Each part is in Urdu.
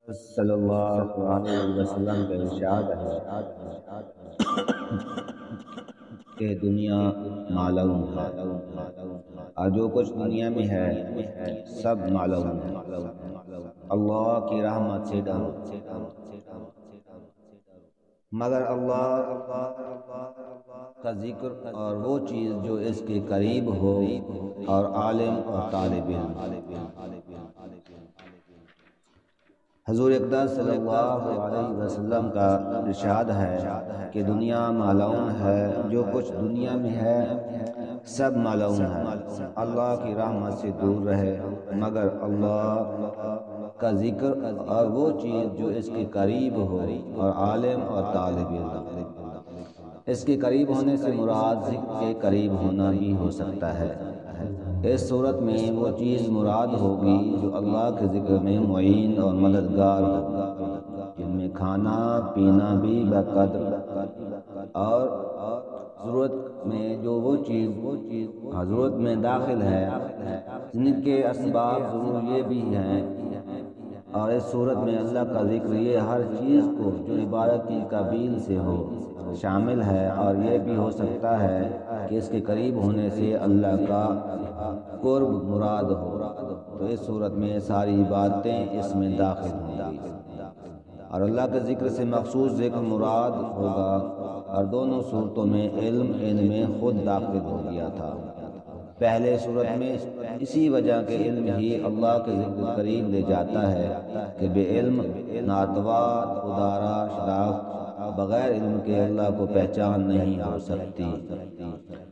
صلی اللہ علیہ وسلم کا ارشاد ہے کہ دنیا معلوم ہے اور جو کچھ دنیا میں ہے سب معلوم ہے۔ اللہ کی رحمت سے ڈرو، مگر اللہ کا ذکر اور وہ چیز جو اس کے قریب ہو، اور عالم اور طالب علم۔ حضور اقدس صلی اللہ علیہ وسلم کا ارشاد ہے کہ دنیا معلوم ہے، جو کچھ دنیا میں ہے سب معلوم ہے۔ اللہ کی رحمت سے دور رہے، مگر اللہ کا ذکر اور وہ چیز جو اس کے قریب ہو، اور عالم اور طالب علم۔ اس کے قریب ہونے سے مراد ذکر کے قریب ہونا بھی ہو سکتا ہے۔ اس صورت میں وہ چیز مراد ہوگی جو اللہ کے ذکر میں معین اور مددگار ہوگی، جن میں کھانا پینا بھی بقدر، اور ضرورت میں جو وہ چیز ضرورت میں داخل ہے، جن کے اسباب ضرور یہ بھی ہیں۔ اور اس صورت میں اللہ کا ذکر یہ ہر چیز کو جو عبادت کی قابل سے ہو شامل ہے، اور یہ بھی ہو سکتا ہے کہ اس کے قریب ہونے سے اللہ کا قرب مراد ہو، تو اس صورت میں ساری عبادتیں اس میں داخل ہوں گی، اور اللہ کے ذکر سے مخصوص ذکر مراد ہوگا۔ اور دونوں صورتوں میں علم ان میں خود داخل ہو گیا تھا۔ پہلے صورت میں اسی وجہ کے علم ہی اللہ کے ذکر قریب لے جاتا ہے کہ بے علم ناتوا خدارا شناخت بغیر علم کے اللہ کو پہچان نہیں ہو سکتی۔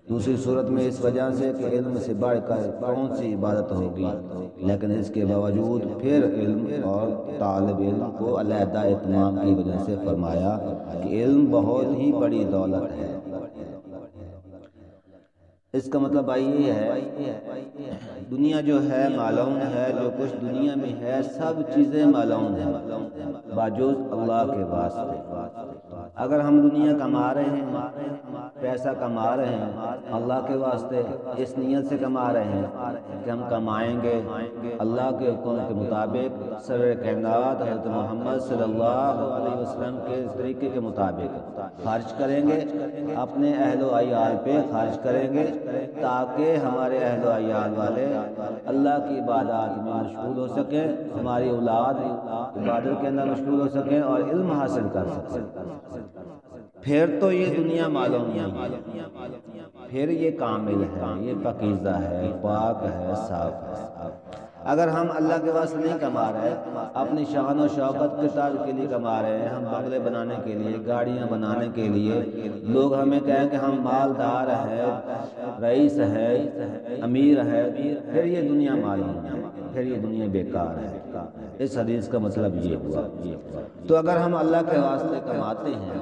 دوسری صورت میں اس وجہ سے کہ علم سے بڑھ کر کون سی عبادت ہوگی، لیکن اس کے باوجود پھر علم اور طالب علم کو علیحدہ اہتمام کی وجہ سے فرمایا کہ علم بہت ہی بڑی دولت ہے۔ اس کا مطلب یہ ہے دنیا جو ہے معلوم ہے، جو کچھ دنیا میں ہے سب چیزیں معلوم ہیں باجوز اللہ کے واسطے۔ اگر ہم دنیا کما رہے ہیں، پیسہ کما رہے ہیں اللہ کے واسطے، اس نیت سے کما رہے ہیں کہ ہم کمائیں گے اللہ کے حکم کے مطابق، سرور کائنات حضرت محمد صلی اللہ علیہ وسلم کے طریقے کے مطابق خرچ کریں گے، اپنے اہل و عیال پہ خرچ کریں گے، تاکہ ہمارے اہل و عیال والے اللہ کی عبادات میں مشغول ہو سکیں، ہماری اولاد عبادت کے اندر مشغول ہو سکیں اور علم حاصل کر سکیں۔ پھر تو یہ دنیا معلوم نہیں ہے، پھر یہ کامل ہے، یہ پاکیزہ ہے، پاک ہے، صاف ہے۔ اگر ہم اللہ کے واسطے نہیں کما رہے، اپنی شان و شوکت کے تاج کے لیے کما رہے ہیں، ہم بنگلے بنانے کے لیے، گاڑیاں بنانے کے لیے، لوگ ہمیں کہیں کہ ہم مالدار ہیں، رئیس ہے، امیر ہے، پھر یہ دنیا معلوم ہے، پھر یہ دنیا بیکار ہے۔ اس حدیث کا مطلب یہ ہوا۔ تو اگر ہم اللہ کے واسطے کماتے ہیں،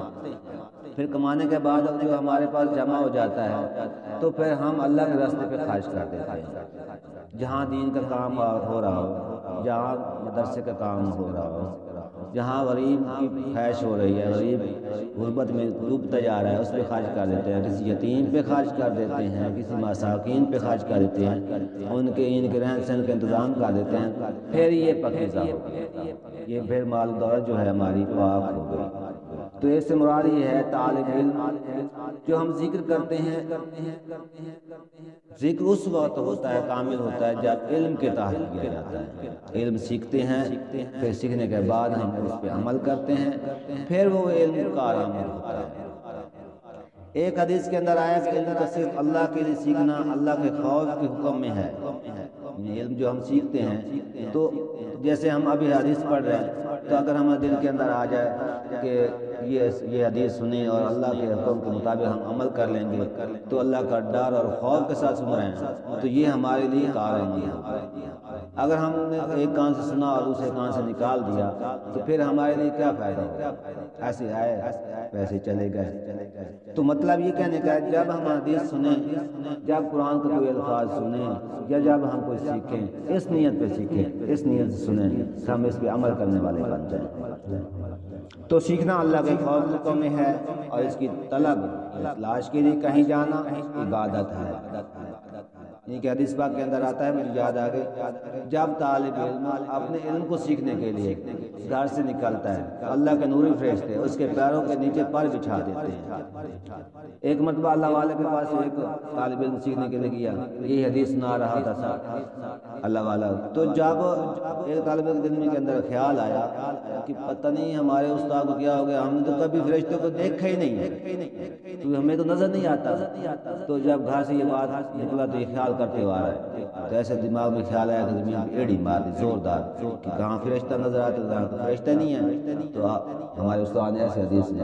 پھر کمانے کے بعد اب جو ہمارے پاس جمع ہو جاتا ہے تو پھر ہم اللہ کے راستے پہ خرچ کر دیتے ہیں، جہاں دین کا کام ہو رہا ہو، جہاں مدرسے کا کام ہو رہا ہو، جہاں غریب کی خواہش ہو رہی ہے، غریب غربت میں ڈوبتا جا رہا ہے، اس پہ خرچ کر دیتے ہیں، کسی یتیم پہ خرچ کر دیتے ہیں، کسی مساکین پہ خرچ کر دیتے ہیں، ان کے رہن سہن کا انتظام کر دیتے ہیں، پھر یہ پاکیزہ ہو گیا، یہ پھر مال دولت جو ہے ہماری پاک ہو گئی۔ تو اس سے مراد یہ ہے طالب علم جو ہم ذکر کرتے ہیں، ذکر اس وقت ہوتا ہے، کامل ہوتا ہے جب علم کے تحت کیا جاتا ہے۔ علم سیکھتے ہیں، پھر سیکھنے کے بعد ہم اس پہ عمل کرتے ہیں، پھر وہ علم کارآمد ہوتا ہے۔ ایک حدیث کے اندر آیا کہ علم کا صرف اللہ کے لیے سیکھنا اللہ کے خوف کے حکم میں ہے۔ علم جو ہم سیکھتے ہیں، تو جیسے ہم ابھی حدیث پڑھ رہے ہیں، تو اگر ہمارے دل کے اندر آ جائے کہ یہ حدیث سنیں اور اللہ کے حکم کے مطابق ہم عمل کر لیں گے، تو اللہ کا ڈر اور خوف کے ساتھ سن رہے ہیں، تو یہ ہمارے لیے کارآمد ہوگا۔ اگر ہم نے ایک کان سے سنا اور دوسرے کان سے نکال دیا تو پھر ہمارے لیے کیا فائدہ ہوگا؟ ایسے آئے ویسے چلے گئے۔ تو مطلب یہ کہنے کا ہے جب ہم حدیث سنیں، جب قرآن کا کوئی الفاظ سنیں، یا جب ہم کوئی سیکھیں، اس نیت پہ سیکھیں، اس نیت سے سنیں کہ ہم اس پہ عمل کرنے والے بن جائیں۔ تو سیکھنا اللہ کے خوف حکم میں ہے، اور اس کی طلب تلاش کے لیے کہیں جانا عبادت ہے۔ یہ کہ حدیث پاک کے اندر آتا ہے، مجھے یاد آ گئی، جب طالب علم اپنے علم کو سیکھنے کے لیے گھر سے نکلتا ہے، اللہ کے نوری فرشتے اس کے پیروں کے نیچے پر بچھا دیتے ہیں۔ ایک مرتبہ اللہ والے کے پاس ایک طالب علم سیکھنے کے لیے گیا، یہ حدیث سنا رہا تھا سب اللہ والا، تو جب ایک طالب علم کے اندر خیال آیا کہ پتہ نہیں ہمارے استاد کو کیا ہو گیا، ہم نے تو کبھی فرشتوں کو دیکھا ہی نہیں ہے، تو ہمیں تو نظر نہیں آتا۔ تو جب گھر سے یہ بات نکلا تو یہ خیال کرتے ہوئے آ رہا ہے، تو ایسے دماغ میں خیال آیا کہ زمین پہ ایڑی مار دی زوردار کہ کہاں فرشتہ نظر آتا، کہاں تو فرشتہ نہیں ہے۔ تو ہمارے استاد نے ایسے حدیث نے،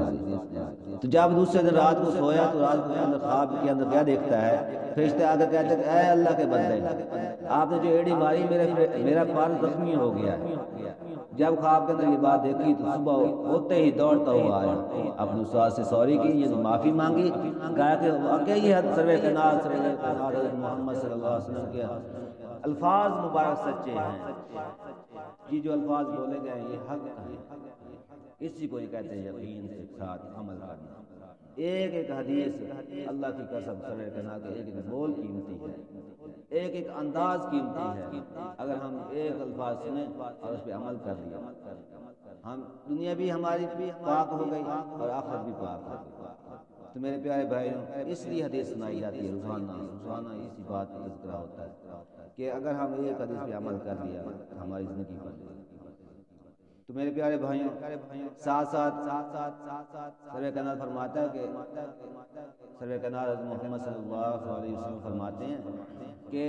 تو جب دوسرے دن رات کو سویا تو رات کے اندر خواب کے اندر کیا دیکھتا ہے، فرشتے آ کے کہتے ہیں اے اللہ کے بندے، آپ نے جو ایڑی ماری میرا پار زخمی ہو گیا ہے۔ جب خواب کے اندر یہ بات دیکھی تو صبح ہوتے ہی دوڑتا ہوا آیا، اپنے استاد سے سوری کی، یہ معافی مانگی، کہا کہ واقعی یہ سروے کنال حضرت محمد صلی اللہ علیہ وسلم کے الفاظ مبارک سچے ہیں، یہ جو الفاظ بولے گئے ہیں یہ حق ہیں، اسی کو یہ کہتے ہیں یقین کے ساتھ عمل کرنا۔ ایک ایک حدیث اللہ کی قسم سروے کنال کے ایک ایک بول قیمتی ہے، ایک ایک انداز قیمتی ہے۔ اگر ہم ایک الفاظ سنیں اور اس پہ عمل کر لیا، ہم دنیا بھی ہماری پاک ہو گئی اور آخرت بھی پاک ہو گئی۔ تو میرے پیارے بھائیوں، اس لیے حدیث سنائی جاتی ہے، روزانہ اسی بات کا تذکرہ ہوتا ہے کہ اگر ہم ایک حدیث پہ عمل کر لیا ہماری زندگی بن گئی۔ تو میرے پیارے بھائیوں، ساتھ سروے کنال فرماتا ہے کہ سروے کنال حضرت محمد صلی اللہ علیہ وسلم فرماتے ہیں کہ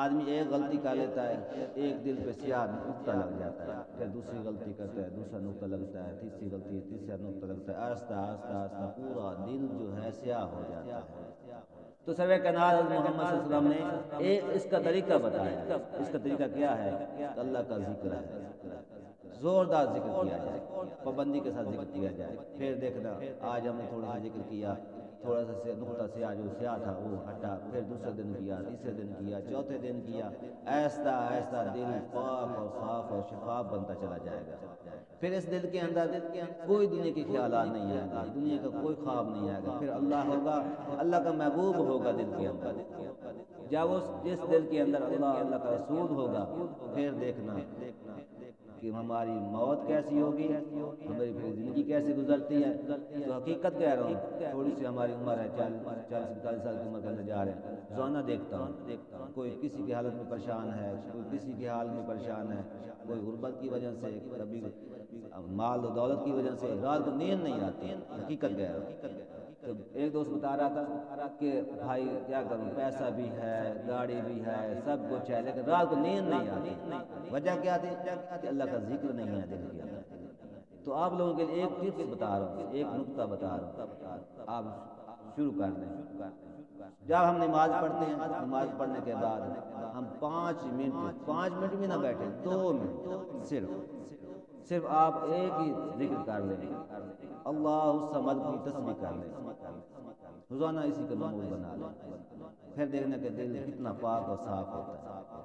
آدمی ایک غلطی کر لیتا ہے، ایک دل پہ سیاہ نقطہ لگ جاتا ہے، پھر دوسری غلطی کرتا ہے، دوسرا نقطہ لگتا ہے، تیسری غلطی تیسرا نقطہ لگتا ہے، آہستہ آہستہ آہستہ پورا دل جو ہے سیاہ ہو جاتا ہے۔ تو سروے کنال محمد صلی اللہ علیہ وسلم نے اس کا طریقہ بتایا، اس کا طریقہ کیا ہے کہ اللہ کا ذکر ہے، زوردار ذکر کیا جائے، پابندی کے ساتھ ذکر کیا جائے۔ پھر دیکھنا آج ہم نے تھوڑا سا ذکر کیا، تھوڑا سا نقطہ سیاہ جو سیاہ تھا وہ ہٹا، پھر دوسرے دن کیا، تیسرے دن کیا، چوتھے دن کیا، آہستہ آہستہ دل پاک اور صاف اور شفاف بنتا چلا جائے گا۔ پھر اس دل کے اندر کوئی دنیا کے خیالات نہیں آئیں گے، دنیا کا کوئی خواب نہیں آئے گا، پھر اللہ ہوگا، اللہ کا محبوب ہوگا دل کے اندر۔ جب جس دل کے اندر اللہ کا رسول ہوگا، پھر دیکھنا کہ ہماری موت کیسی ہوگی، ہماری پھر زندگی کیسے گزرتی ہے۔ تو حقیقت کہہ رہا ہوں، تھوڑی سی ہماری عمر ہے، 40-45 سال کی عمر کے اندر جا رہے ہیں، روزانہ دیکھتا ہوں کوئی کسی کی حالت میں پریشان ہے، کوئی کسی کی حال میں پریشان ہے، کوئی غربت کی وجہ سے، کبھی مال و دولت کی وجہ سے رات کو نیند نہیں آتی، حقیقت کہہ رہا ہوں۔ تو ایک دوست بتا رہا تھا کہ بھائی کیا کروں، پیسہ بھی ہے، گاڑی بھی ہے، سب کچھ ہے، لیکن رات کو نیند نہیں آتی۔ وجہ کیا تھی کہ اللہ کا ذکر نہیں ہے دل کے اندر۔ تو آپ لوگوں کے لیے ایک ٹپس بتا رہا ہوں، ایک نقطہ بتا رہا ہوں، آپ شروع کر دیں۔ جب ہم نماز پڑھتے ہیں، نماز پڑھنے کے بعد ہم 5 منٹ بھی نہ بیٹھے، 2 منٹ صرف آپ ایک ہی ذکر کر لیں، اللہ الصمد کی تسبیح کر لیں، روزانہ اسی کا معمول بنا لیں، پھر دیکھنا کہ دل کتنا پاک اور صاف ہوتا ہے۔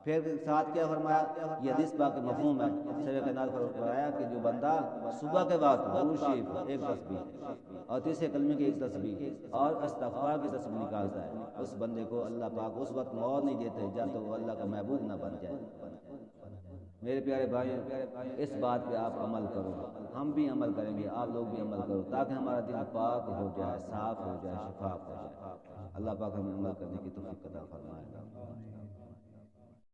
پھر ساتھ کیا فرمایا، یہ حدیث پاک کا مفہوم ہے، سروے کنال فرمایا کہ جو بندہ صبح کے وقت درود شریف ایک تسبیح اور تیسرے کلمے کی ایک تسبیح اور استغفار کی تسبیح نکالتا ہے، اس بندے کو اللہ پاک اس وقت موت نہیں دیتے جب تک وہ اللہ کا محبوب نہ بن جائے۔ میرے پیارے بھائی، اس بات پہ آپ عمل کرو، ہم بھی عمل کریں گے، آپ لوگ بھی عمل کرو، تاکہ ہمارا دل پاک ہو جائے، صاف ہو جائے، شفاف ہو جائے۔ اللہ پاک ہمیں عمل کرنے کی توفیق عطا فرمائے۔